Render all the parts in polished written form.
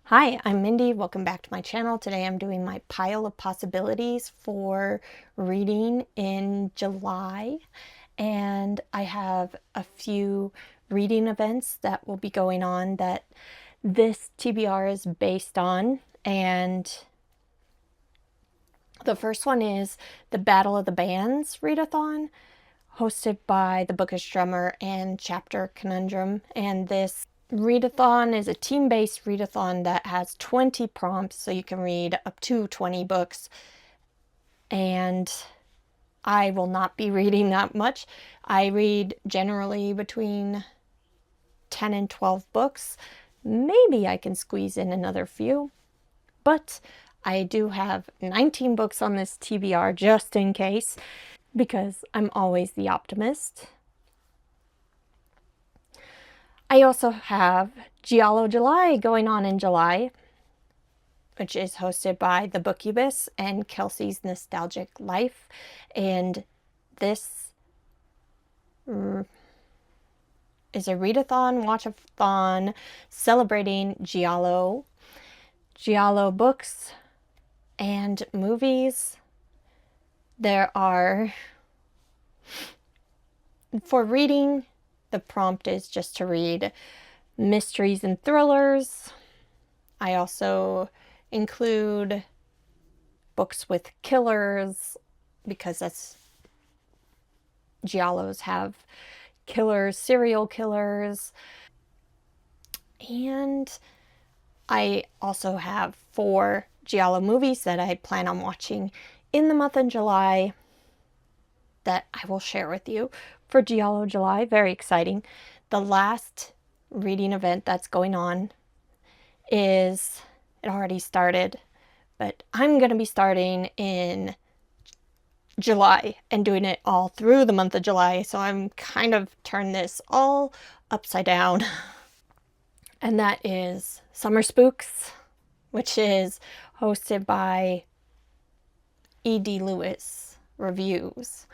Hi, I'm Mindy. Welcome back to my channel. Today I'm doing my pile of possibilities for reading in July. And I have a few reading events that will be going on that this TBR is based on. And the first one is the Battle of the Bands Readathon, hosted by the Bookish Drummer and Chapter Conundrum. And this readathon is a team-based readathon that has 20 prompts, so you can read up to 20 books. And I will not be reading that much. I read generally between 10 and 12 books. Maybe I can squeeze in another few, but I do have 19 books on this TBR just in case, because I'm always the optimist. I also have Giallo July going on in July, which is hosted by the Bookubus and Kelsey's Nostalgic Life. And this is a readathon, watch-a-thon celebrating Giallo books and movies. There are, for reading, the prompt is just to read mysteries and thrillers. I also include books with killers, because that's Giallos have killers, serial killers. And I also have 4 Giallo movies that I plan on watching in the month of July that I will share with you for Giallo July. Very exciting. The last reading event that's going on is, it already started, but I'm going to be starting in July and doing it all through the month of July. So I'm kind of turned this all upside down. And that is Summer Spooks, which is hosted by E.D. Lewis Reviews.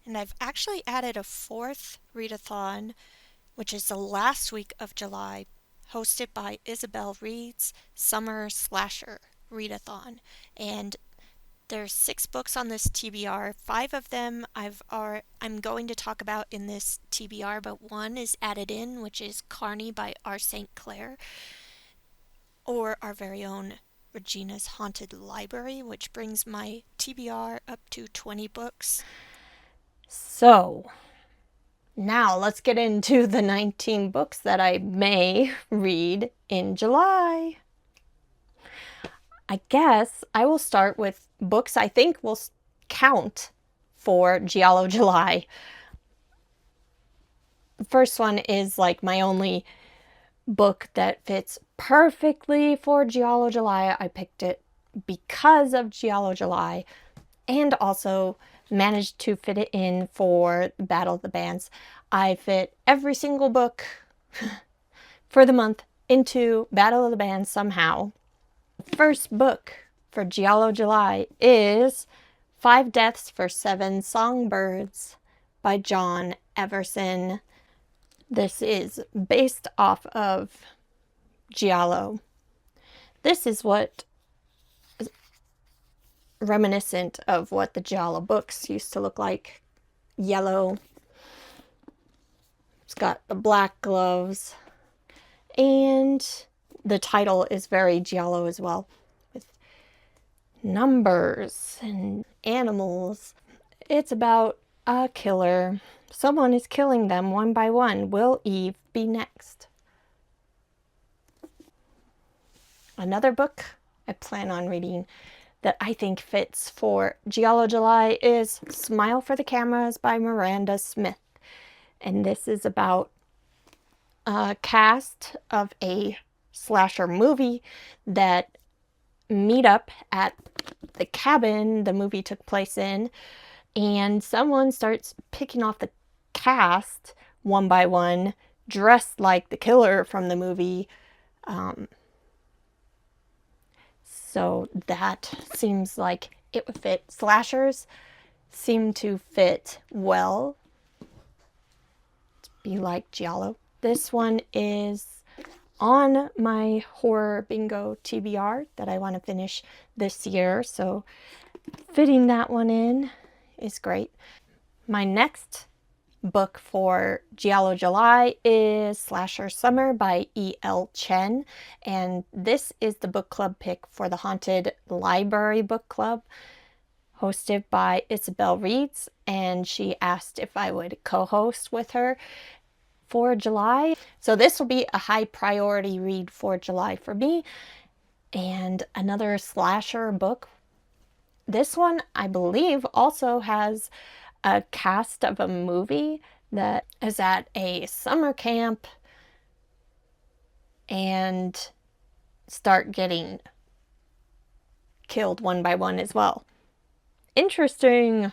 And I've actually added a 4th readathon, which is the last week of July, hosted by Isabel Reed's Summer Slasher Readathon. And there's 6 books on this TBR. 5 of them I'm going to talk about in this TBR, but 1 is added in, which is Carney by R. St. Clair, or our very own Regina's Haunted Library, which brings my TBR up to 20 books. So, now let's get into the 19 books that I may read in July. I guess I will start with books I think will count for Giallo July. The first one is like my only book that fits perfectly for Giallo July. I picked it because of Giallo July, and also managed to fit it in for Battle of the Bands. I fit every single book for the month into Battle of the Bands somehow. The first book for Giallo July is 5 Deaths for 7 Songbirds by John Everson. This is based off of Giallo. This is what reminiscent of what the Giallo books used to look like. Yellow. It's got the black gloves. And the title is very Giallo as well, with numbers and animals. It's about a killer. Someone is killing them one by one. Will Eve be next? Another book I plan on reading that I think fits for Giallo July is Smile for the Cameras by Miranda Smith. And this is about a cast of a slasher movie that meet up at the cabin the movie took place in, and someone starts picking off the cast one by one, dressed like the killer from the movie. So that seems like it would fit. Slashers seem to fit well to be like Giallo. This one is on my horror bingo TBR that I want to finish this year, so fitting that one in is great. My next book for Giallo July is Slasher Summer by E.L. Chen, and this is the book club pick for the Haunted Library Book Club, hosted by Isabel Reeds, and she asked if I would co-host with her for July. So this will be a high priority read for July for me, and another slasher book. This one, I believe, also has a cast of a movie that is at a summer camp and start getting killed one by one as well. Interesting.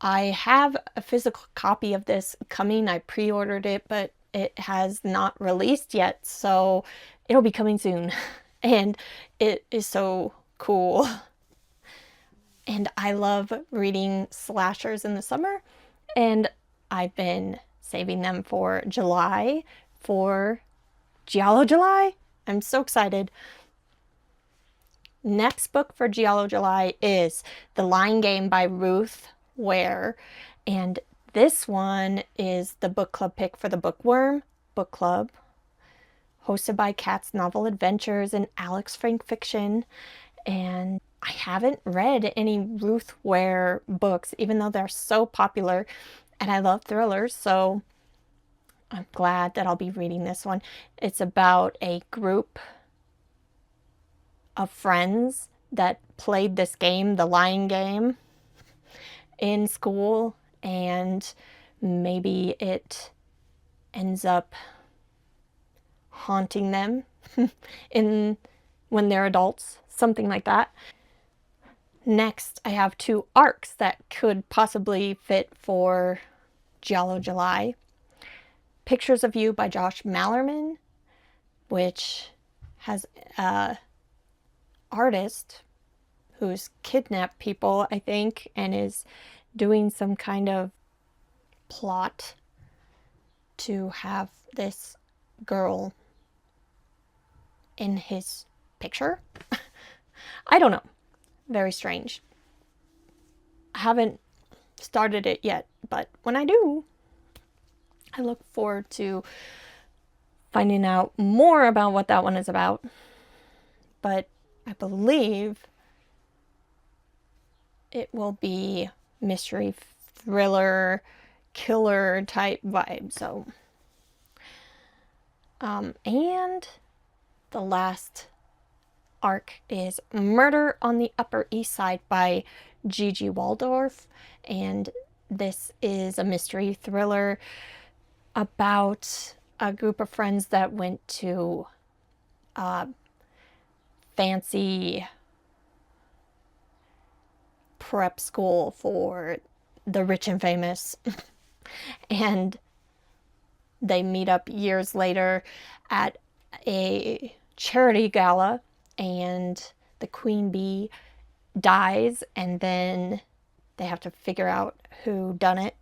I have a physical copy of this coming. I pre-ordered it, but it has not released yet, so it'll be coming soon. And it is so cool. And I love reading slashers in the summer, and I've been saving them for July for Giallo July. I'm so excited. Next book for Giallo July is The Lying Game by Ruth Ware, and this one is the book club pick for the Bookworm Book Club, hosted by Kat's Novel Adventures and Alex Frank Fiction. And I haven't read any Ruth Ware books, even though they're so popular, and I love thrillers, so I'm glad that I'll be reading this one. It's about a group of friends that played this game, the lying game, in school, and maybe it ends up haunting them in when they're adults, something like that. Next, I have two arcs that could possibly fit for Giallo July. Pictures of You by Josh Mallerman, which has an artist who's kidnapped people, I think, and is doing some kind of plot to have this girl in his picture. I don't know. Very strange. I haven't started it yet, but when I do, I look forward to finding out more about what that one is about. But I believe it will be mystery, thriller, killer type vibe. So, and the last arc is Murder on the Upper East Side by Gigi Waldorf, and this is a mystery thriller about a group of friends that went to fancy prep school for the rich and famous and they meet up years later at a charity gala, and the queen bee dies, and then they have to figure out who done it.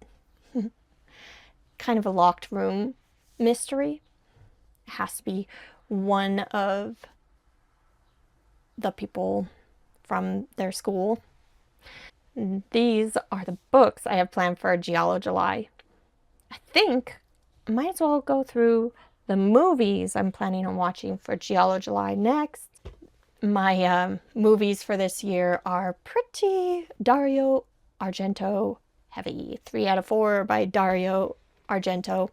Kind of a locked room mystery. It has to be one of the people from their school. These are the books I have planned for Giallo July. I think I might as well go through the movies I'm planning on watching for Giallo July next. My movies for this year are pretty Dario Argento heavy. 3 out of 4 by Dario Argento.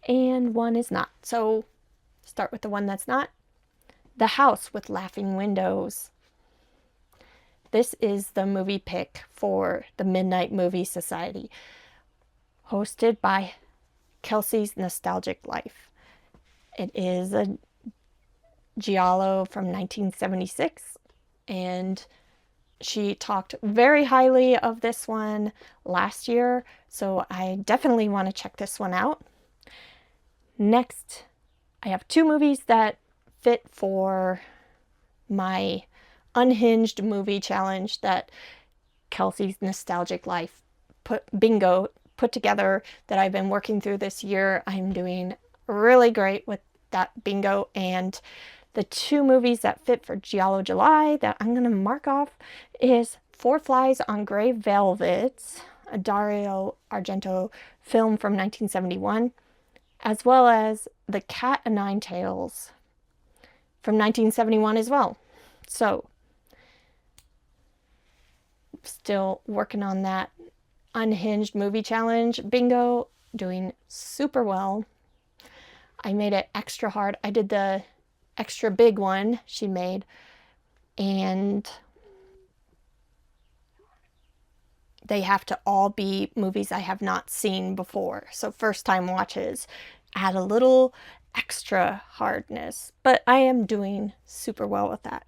And one is not. So start with the one that's not. The House with Laughing Windows. This is the movie pick for the Midnight Movie Society, hosted by Kelsey's Nostalgic Life. It is a Giallo from 1976, and she talked very highly of this one last year, so I definitely want to check this one out. Next, I have 2 movies that fit for my unhinged movie challenge that Kelsey's Nostalgic Life put together that I've been working through this year. I'm doing really great with that bingo. And the 2 movies that fit for Giallo July that I'm going to mark off is Four Flies on Grey Velvet, a Dario Argento film from 1971, as well as The Cat o' Nine Tails from 1971 as well. So, still working on that unhinged movie challenge. Bingo, doing super well. I made it extra hard. I did the extra big one she made, and they have to all be movies I have not seen before. So first time watches add a little extra hardness, but I am doing super well with that.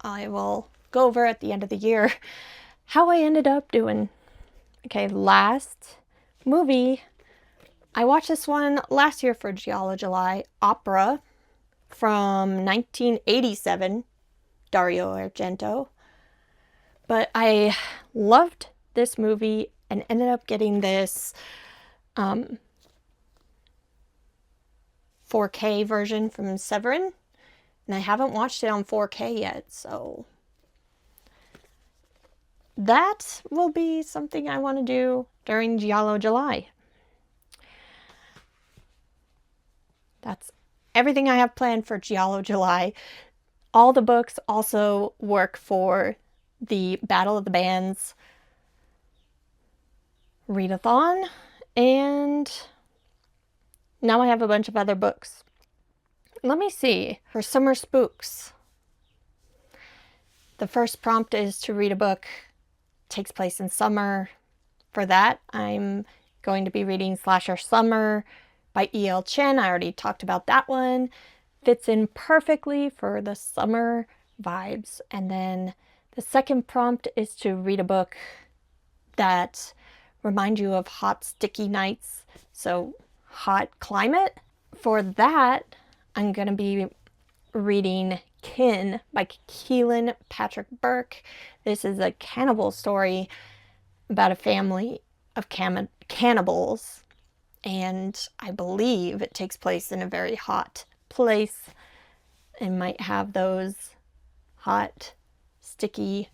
I will go over at the end of the year how I ended up doing. Okay, last movie. I watched this one last year for Giallo July, Opera from 1987, Dario Argento. But I loved this movie and ended up getting this 4K version from Severin. And I haven't watched it on 4K yet, so that will be something I want to do during Giallo July. That's everything I have planned for Giallo July. All the books also work for the Battle of the Bands readathon, and now I have a bunch of other books. Let me see. For Summer Spooks, the first prompt is to read a book. Takes place in summer. For that, I'm going to be reading Slasher Summer by E.L. Chen. I already talked about that one. Fits in perfectly for the summer vibes. And then the second prompt is to read a book that reminds you of hot, sticky nights. So hot climate. For that, I'm going to be reading Kin by Keelan Patrick Burke. This is a cannibal story about a family of cannibals, and I believe it takes place in a very hot place and might have those hot, sticky,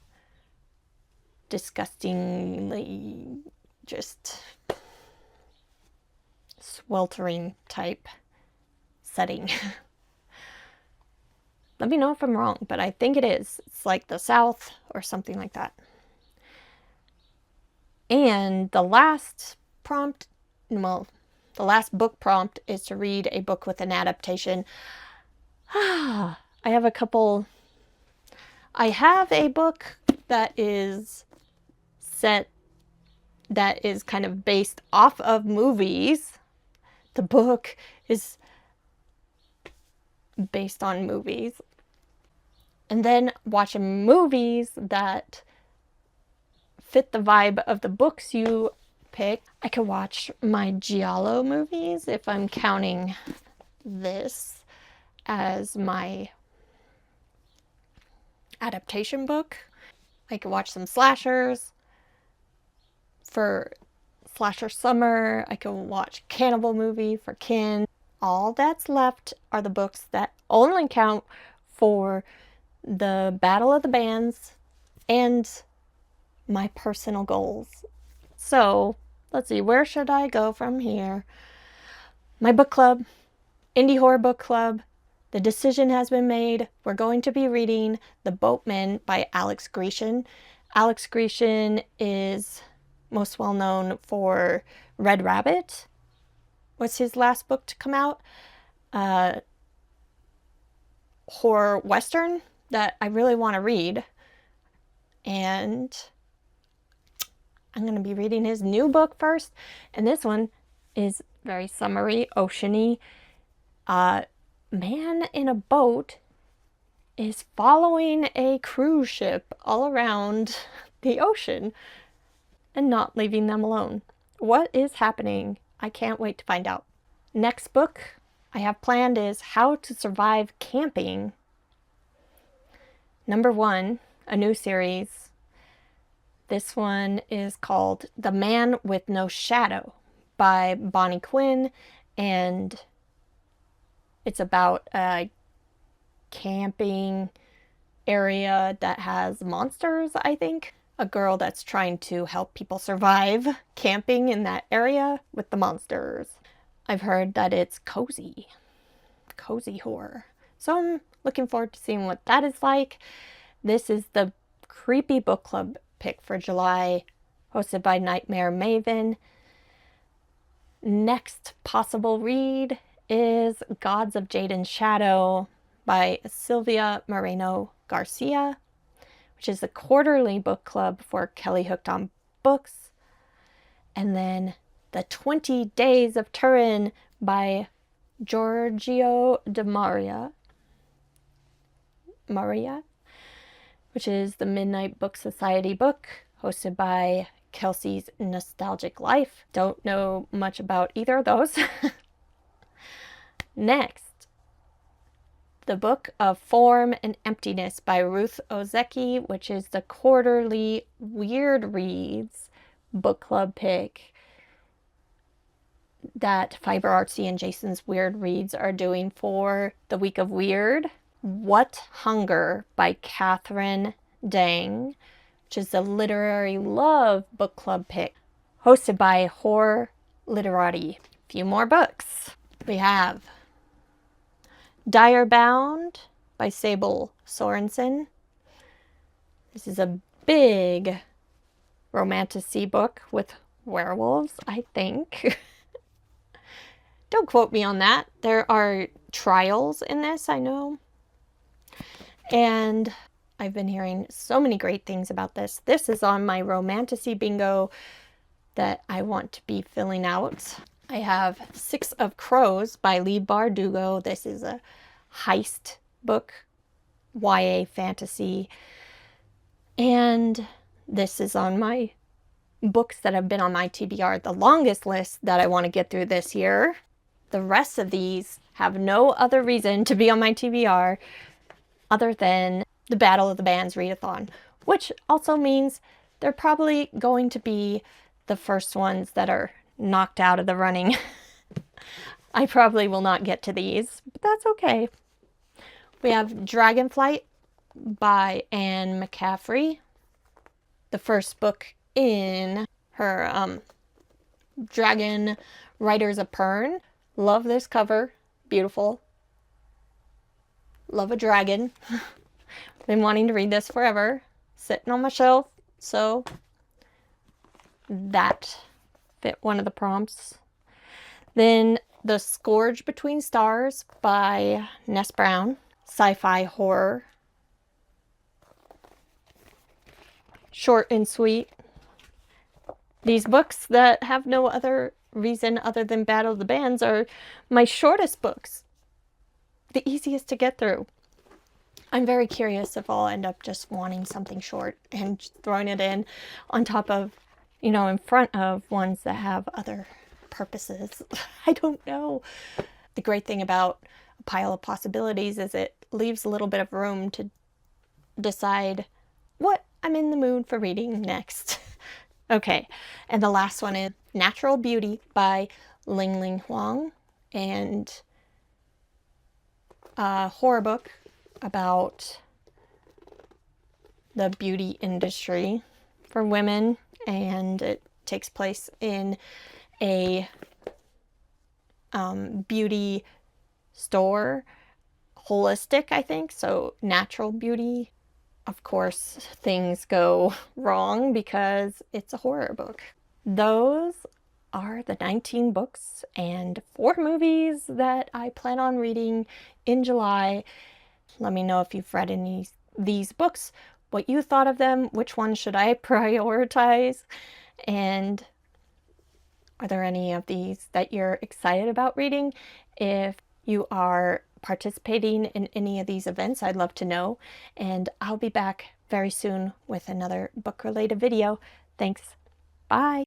disgustingly just sweltering type setting. Let me know if I'm wrong, but I think it is. It's like the South or something like that. And the last prompt, well, the last book prompt is to read a book with an adaptation. I have a couple. I have a book that is kind of based off of movies. The book is based on movies. And then watching movies that fit the vibe of the books you pick. I could watch my Giallo movies if I'm counting this as my adaptation book. I could watch some slashers for Slasher Summer. I could watch Cannibal Movie for Kin. All that's left are the books that only count for the Battle of the Bands and my personal goals. So, let's see, where should I go from here? My book club, Indie Horror Book Club. The decision has been made. We're going to be reading The Boatman by Alex Grecian. Alex Grecian is most well known for Red Rabbit. What's his last book to come out? Horror Western that I really want to read. And I'm going to be reading his new book first. And this one is very summery, oceany. Man in a boat is following a cruise ship all around the ocean and not leaving them alone. What is happening? I can't wait to find out. Next book I have planned is How to Survive Camping. Number 1, a new series. This one is called The Man with No Shadow by Bonnie Quinn and It's about a camping area that has monsters, I think. A girl that's trying to help people survive camping in that area with the monsters. I've heard that it's cozy horror. So I'm looking forward to seeing what that is like. This is the creepy book club pick for July, hosted by Nightmare Maven. Next possible read is Gods of Jade and Shadow by Sylvia Moreno Garcia, which is a quarterly book club for Kelly Hooked on Books. And then The 20 Days of Turin by Giorgio de Maria, which is the Midnight Book Society book, hosted by Kelsey's Nostalgic Life. Don't know much about either of those. Next, The Book of Form and Emptiness by Ruth Ozeki, which is the quarterly Weird Reads book club pick that Fiber Artsy and Jason's Weird Reads are doing for the week of Weird. What Hunger by Catherine Dang, which is the Literary Love book club pick, hosted by Horror Literati. A few more books. We have Dire Bound by Sable Sorensen. This is a big romantasy book with werewolves, I think. Don't quote me on that. There are trials in this, I know. And I've been hearing so many great things about this. This is on my romantasy bingo that I want to be filling out. I have Six of Crows by Lee Bardugo. This is a heist book, YA fantasy. And this is on my books that have been on my TBR, the longest list that I want to get through this year. The rest of these have no other reason to be on my TBR other than the Battle of the Bands readathon, which also means they're probably going to be the first ones that are knocked out of the running. I probably will not get to these, but that's okay. We have Dragonflight by Anne McCaffrey, the first book in her Dragon Riders of Pern. Love this cover. Beautiful. Love a dragon. Been wanting to read this forever. Sitting on my shelf. So that fit one of the prompts. Then The Scourge Between Stars by Ness Brown. Sci-fi horror. Short and sweet. These books that have no other reason other than Battle of the Bands are my shortest books. The easiest to get through. I'm very curious if I'll end up just wanting something short and throwing it in on top of, in front of ones that have other purposes. I don't know. The great thing about a pile of possibilities is it leaves a little bit of room to decide what I'm in the mood for reading next. Okay, and the last one is Natural Beauty by Ling Ling Huang, and a horror book about the beauty industry for women, and it takes place in a beauty store, holistic, I think, so natural beauty. Of course, things go wrong because it's a horror book. Those are the 19 books and 4 movies that I plan on reading in July. Let me know if you've read any of these books, what you thought of them, which one should I prioritize, and are there any of these that you're excited about reading? If you are participating in any of these events, I'd love to know, and I'll be back very soon with another book-related video. Thanks. Bye.